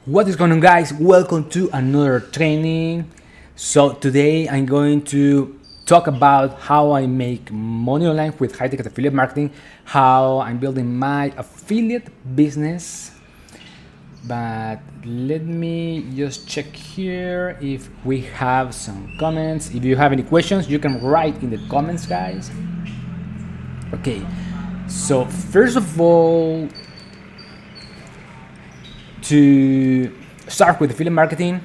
What is going on, guys? Welcome to another training. So today I'm going to talk about how I make money online with high-ticket affiliate marketing, how I'm building my affiliate business. But let me just check here if we have some comments. If you have any questions, you can write in the comments, guys. Okay, so first of all, to start with affiliate marketing,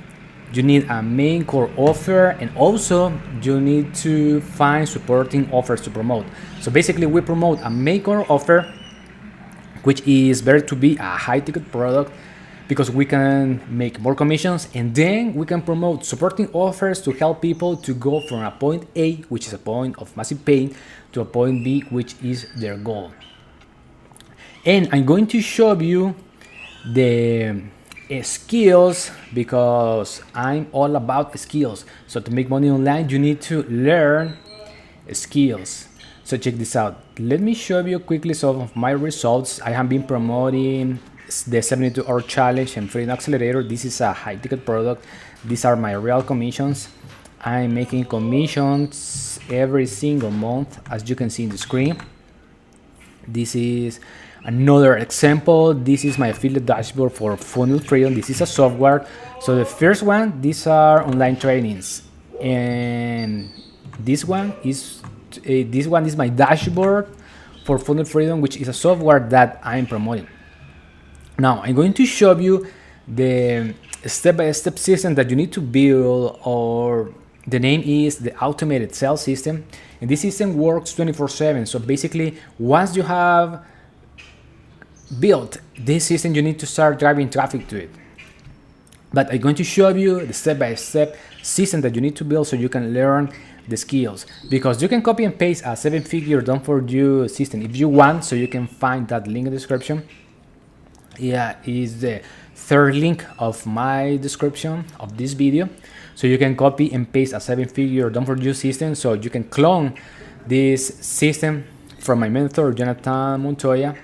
you need a main core offer, and also you need to find supporting offers to promote. So basically we promote a main core offer, which is better to be a high ticket product because we can make more commissions, and then we can promote supporting offers to help people to go from a point A, which is a point of massive pain, to a point B, which is their goal. And I'm going to show you the skills because I'm all about skills. So to make money online, you need to learn skills. So check this out. Let me show you quickly some of my results. I have been promoting the 72-hour challenge and Freedom Accelerator. This is a high ticket product. These are my real commissions. I'm making commissions every single month, as you can see in the screen. This is another example. This is my affiliate dashboard for Funnel Freedom. This is a software. So the first one, these are online trainings, and this one is my dashboard for Funnel Freedom, which is a software that I'm promoting. Now I'm going to show you the step-by-step system that you need to build, or the name is the automated sales system, and this system works 24/7. So basically, once you have built this system, you need to start driving traffic to it. But I'm going to show you the step-by-step system that you need to build so you can learn the skills, because you can copy and paste a 7-figure done for you system if you want. So you can find that link in the description. Yeah, is the third link of my description of this video. So you can copy and paste a 7-figure done for you system, so you can clone this system from my mentor Jonathan Montoya,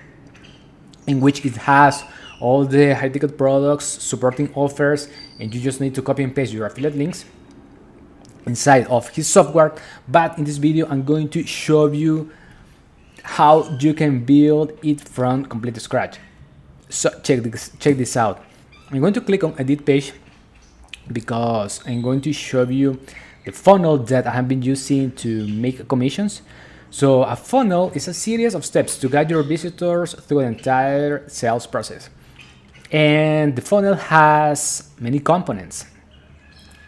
in which it has all the high ticket products, supporting offers, and you just need to copy and paste your affiliate links inside of his software. But in this video, I'm going to show you how you can build it from complete scratch. So check this out. I'm going to click on edit page because I'm going to show you the funnel that I have been using to make commissions. So a funnel is a series of steps to guide your visitors through the entire sales process. And the funnel has many components.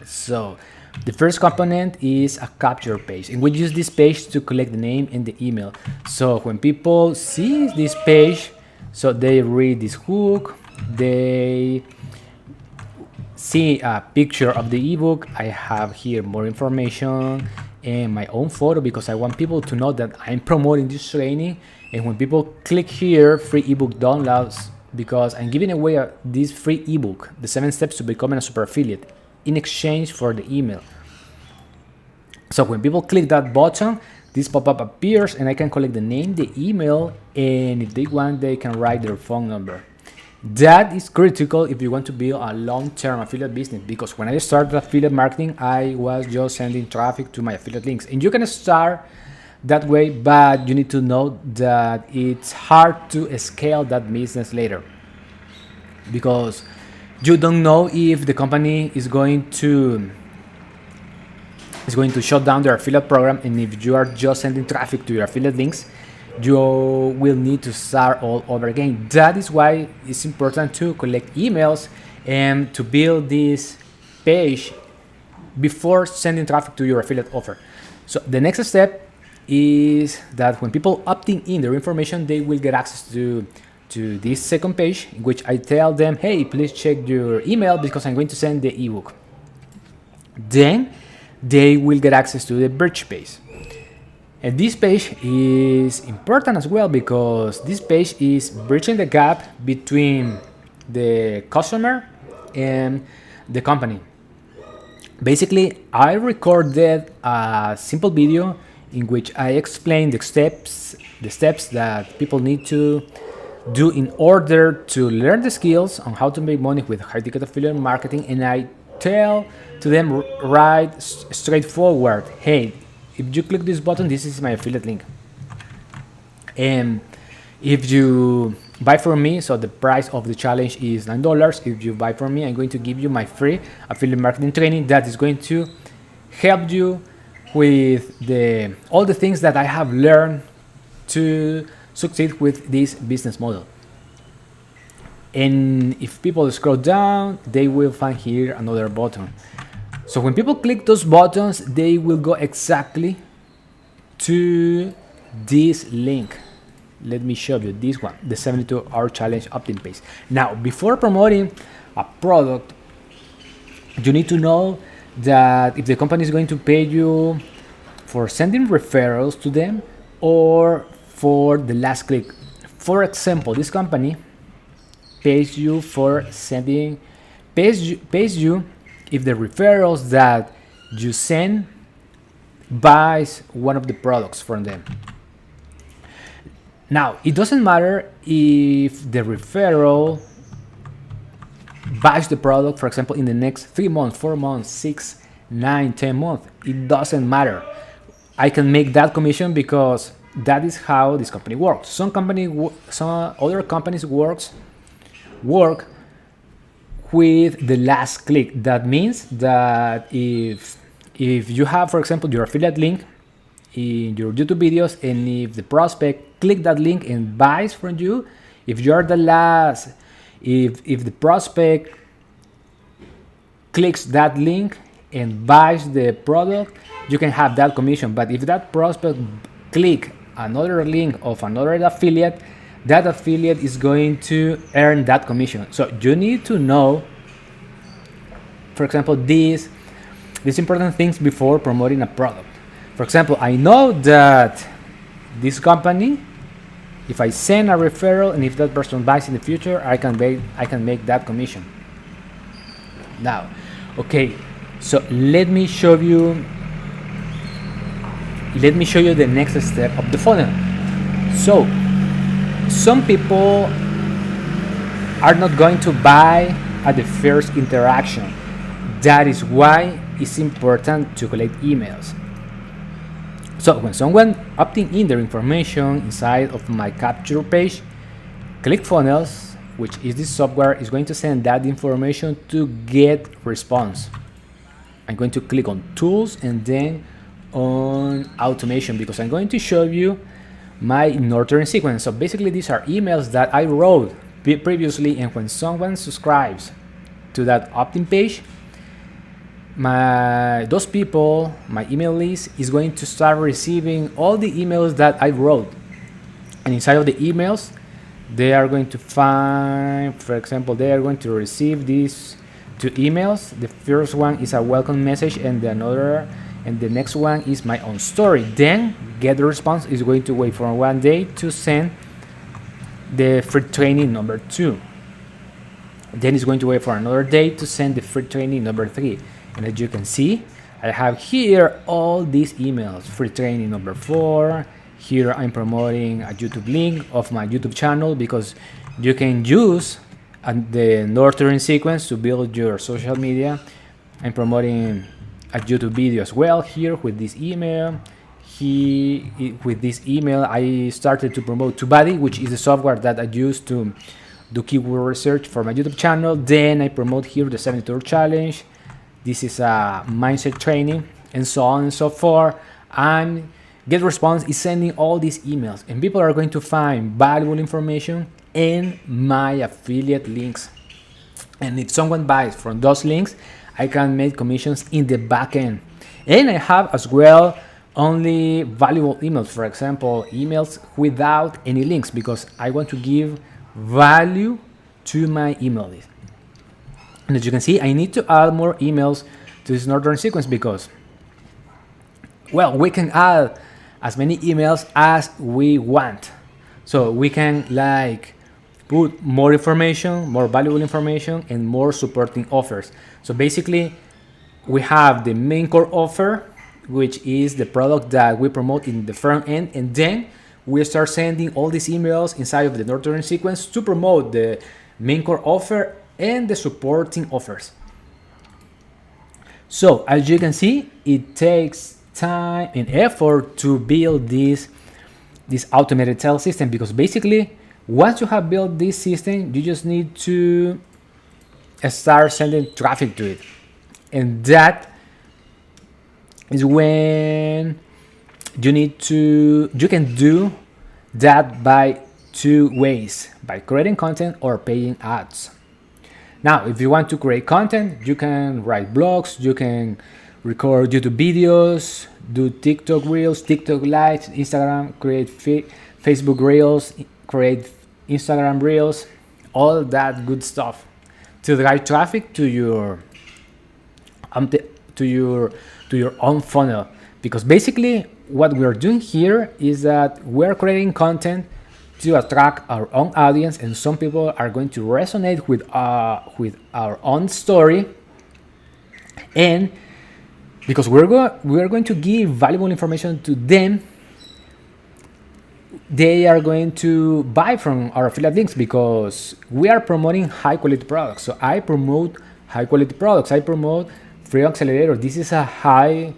So the first component is a capture page, and we use this page to collect the name and the email. So when people see this page, so they read this hook, they see a picture of the ebook. I have here more information and my own photo because I want people to know that I'm promoting this training. And when people click here, free ebook downloads, because I'm giving away this free ebook, the 7 steps to becoming a super affiliate, in exchange for the email. So when people click that button, this pop-up appears and I can collect the name, the email, and if they want, they can write their phone number. That is critical if you want to build a long-term affiliate business, because when I started affiliate marketing, I was just sending traffic to my affiliate links. And you can start that way, but you need to know that it's hard to scale that business later, because you don't know if the company is going to shut down their affiliate program. And if you are just sending traffic to your affiliate links, you will need to start all over again. That is why it's important to collect emails and to build this page before sending traffic to your affiliate offer. So the next step is that when people opting in their information, they will get access to this second page, in which I tell them, hey, please check your email because I'm going to send the ebook. Then they will get access to the bridge page. And this page is important as well, because this page is bridging the gap between the customer and the company. Basically, I recorded a simple video in which I explain the steps that people need to do in order to learn the skills on how to make money with high ticket affiliate marketing. And I tell to them right straightforward, hey, if you click this button, this is my affiliate link. And if you buy from me, so the price of the challenge is $9. If you buy from me, I'm going to give you my free affiliate marketing training that is going to help you with all the things that I have learned to succeed with this business model. And if people scroll down, they will find here another button. So when people click those buttons, they will go exactly to this link. Let me show you this one, the 72-hour challenge opt-in page. Now, before promoting a product, you need to know that if the company is going to pay you for sending referrals to them or for the last click. For example, this company pays you for sending, pays you if the referrals that you send buys one of the products from them. Now, it doesn't matter if the referral buys the product, for example, in the next 3 months, 4 months, 6, 9, 10 months. It doesn't matter. I can make that commission because that is how this company works. Some other companies work with the last click. That means that if you have, for example, your affiliate link in your YouTube videos, and if the prospect click that link and buys from you, if you're the last, if the prospect clicks that link and buys the product, you can have that commission. But if that prospect click another link of another affiliate, that affiliate is going to earn that commission. So you need to know, for example, these important things before promoting a product. For example, I know that this company, if I send a referral and if that person buys in the future, I can make that commission. Now, okay, so let me show you the next step of the funnel. So some people are not going to buy at the first interaction. That is why it's important to collect emails. So when someone opting in their information inside of my capture page, ClickFunnels, which is this software, is going to send that information to get response. I'm going to click on tools and then on automation, because I'm going to show you my nurturing sequence. So basically these are emails that I wrote previously, and when someone subscribes to that opt-in page, those people, my email list, is going to start receiving all the emails that I wrote. And inside of the emails, they are going to find, for example, they are going to receive these 2 emails. The first one is a welcome message, and the next one is my own story. Then get the response is going to wait for 1 day to send the free training number 2. Then it's going to wait for another day to send the free training number 3. And as you can see, I have here all these emails. Free training number 4. Here I'm promoting a YouTube link of my YouTube channel, because you can use the nurturing sequence to build your social media. I'm promoting a YouTube video as well here with this email. With this email, I started to promote TubeBuddy, which is the software that I use to do keyword research for my YouTube channel. Then I promote here the 72-hour challenge. This is a mindset training, and so on and so forth. And GetResponse is sending all these emails, and people are going to find valuable information in my affiliate links. And if someone buys from those links, I can make commissions in the back end. And I have as well only valuable emails, for example, emails without any links, because I want to give value to my email list. And as you can see, I need to add more emails to this nurturing sequence, because, well, we can add as many emails as we want. So we can like put more information, more valuable information, and more supporting offers. So basically, we have the main core offer, which is the product that we promote in the front end, and then we start sending all these emails inside of the nurturing sequence to promote the main core offer and the supporting offers. So as you can see, it takes time and effort to build this automated sales system, because basically once you have built this system, you just need to start sending traffic to it. And that is when you can do that by two ways: by creating content or paying ads. Now, if you want to create content, you can write blogs, you can record YouTube videos, do TikTok Reels, TikTok Lives, Instagram, create Facebook Reels, create Instagram Reels, all that good stuff to drive traffic to your own funnel. Because basically what we're doing here is that we're creating content to attract our own audience, and some people are going to resonate with our own story, and because we're going to give valuable information to them, they are going to buy from our affiliate links, because we are promoting high quality products. So I promote high quality products. I promote Freedom Accelerator. This is a high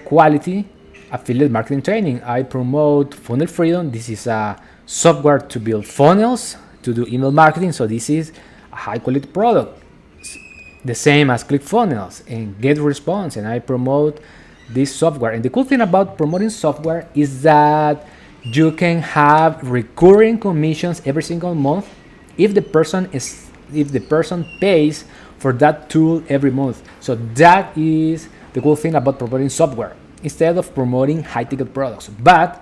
quality affiliate marketing training. I promote Funnel Freedom. This is a software to build funnels to do email marketing. So this is a high quality product, the same as ClickFunnels and GetResponse. And I promote this software. And the cool thing about promoting software is that you can have recurring commissions every single month if the person pays for that tool every month. So that is the cool thing about promoting software instead of promoting high ticket products. But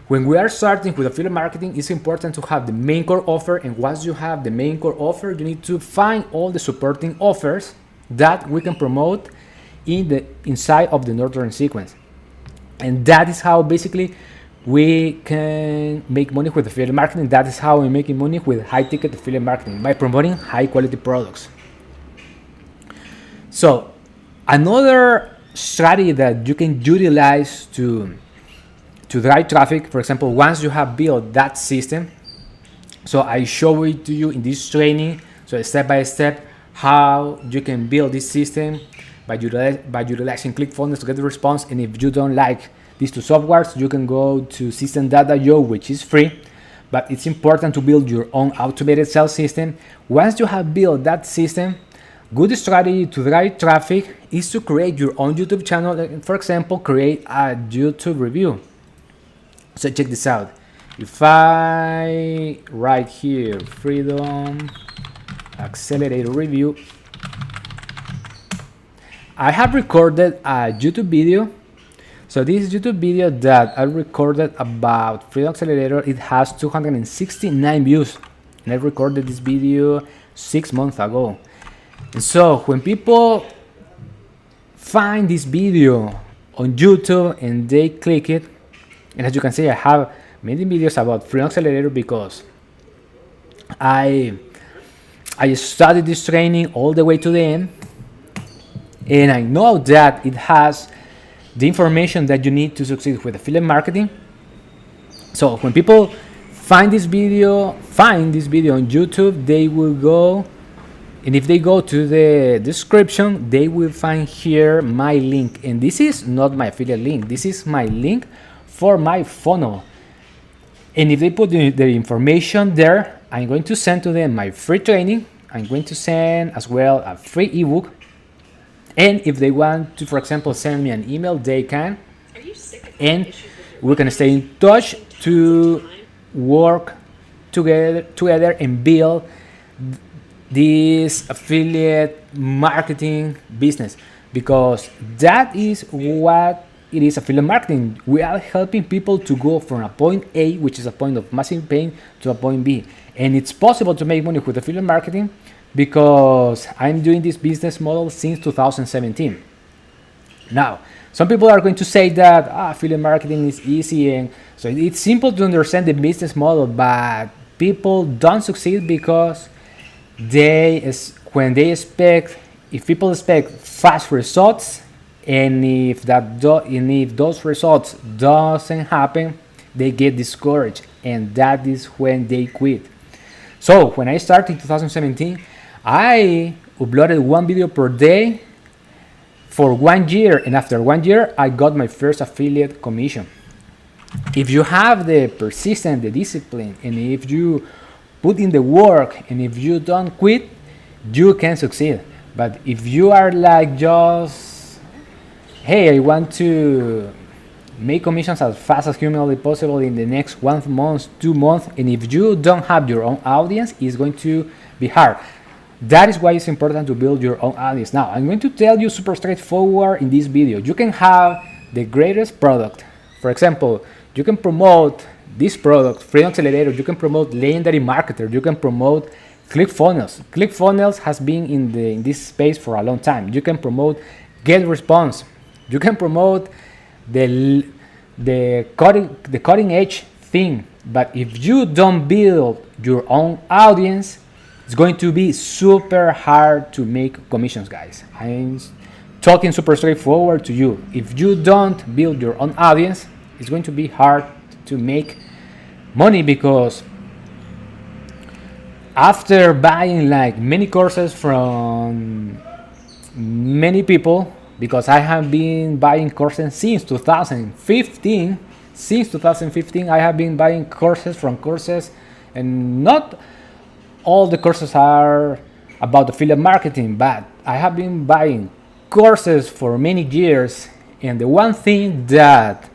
when we are starting with affiliate marketing, it's important to have the main core offer. And once you have the main core offer, you need to find all the supporting offers that we can promote inside of the nurturing sequence. And that is how basically we can make money with affiliate marketing. That is how we're making money with high ticket affiliate marketing, by promoting high quality products. So another strategy that you can utilize to drive traffic, for example, once you have built that system, so I show it to you in this training, so step by step how you can build this system by utilizing ClickFunnels to get the response. And if you don't like these two softwares, you can go to System.io, which is free, but it's important to build your own automated sales system. Once you have built that system, good strategy to drive traffic is to create your own YouTube channel. For example, create a YouTube review. So check this out. If I write here Freedom Accelerator review, I have recorded a YouTube video. So this YouTube video that I recorded about Freedom Accelerator, it has 269 views, and I recorded this video 6 months ago. And so when people find this video on YouTube and they click it, and as you can see, I have many videos about Freedom Accelerator because I studied this training all the way to the end, and I know that it has the information that you need to succeed with affiliate marketing. So when people find this video on YouTube, they will go, and if they go to the description, they will find here my link. And this is not my affiliate link. This is my link for my funnel. And if they put their information there, I'm going to send to them my free training. I'm going to send as well a free ebook. And if they want to, for example, send me an email, they can. And we can stay in touch to work together and build this affiliate marketing business, because that is what it is, affiliate marketing. We are helping people to go from a point A, which is a point of massive pain, to a point B. And it's possible to make money with affiliate marketing because I'm doing this business model since 2017. Now, some people are going to say that affiliate marketing is easy, and so it's simple to understand the business model, but people don't succeed because if people expect fast results, and if those results doesn't happen, they get discouraged, and that is when they quit. So when I started in 2017, I uploaded one video per day for 1 year, and after 1 year I got my first affiliate commission. If you have the persistence, the discipline, and if you put in the work, and if you don't quit, you can succeed. But if you are like just, hey, I want to make commissions as fast as humanly possible in the next 1 month, 2 months, and if you don't have your own audience, it's going to be hard. That is why it's important to build your own audience. Now, I'm going to tell you super straightforward in this video. You can have the greatest product. For example, you can promote this product, Freedom Accelerator. You can promote Legendary Marketer. You can promote ClickFunnels. ClickFunnels has been in this space for a long time. You can promote GetResponse. You can promote the cutting edge thing. But if you don't build your own audience, it's going to be super hard to make commissions, guys. I'm talking super straightforward to you. If you don't build your own audience, it's going to be hard to make money, because after buying like many courses from many people, because I have been buying courses since 2015. Since 2015, I have been buying courses from courses, and not all the courses are about affiliate marketing, but I have been buying courses for many years, and the one thing that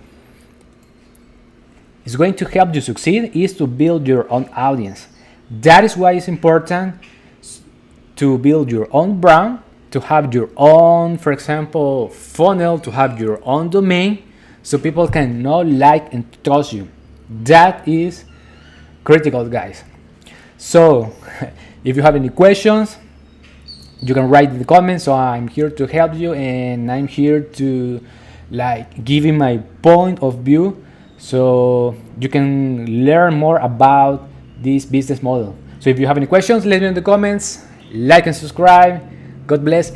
is going to help you succeed is to build your own audience. That is why it's important to build your own brand, to have your own, for example, funnel, to have your own domain, so people can know, like, and trust you. That is critical, guys. So if you have any questions, you can write in the comments. So I'm here to help you, and I'm here to give you my point of view, so you can learn more about this business model. So if you have any questions, let me know in the comments. Like and subscribe. God bless.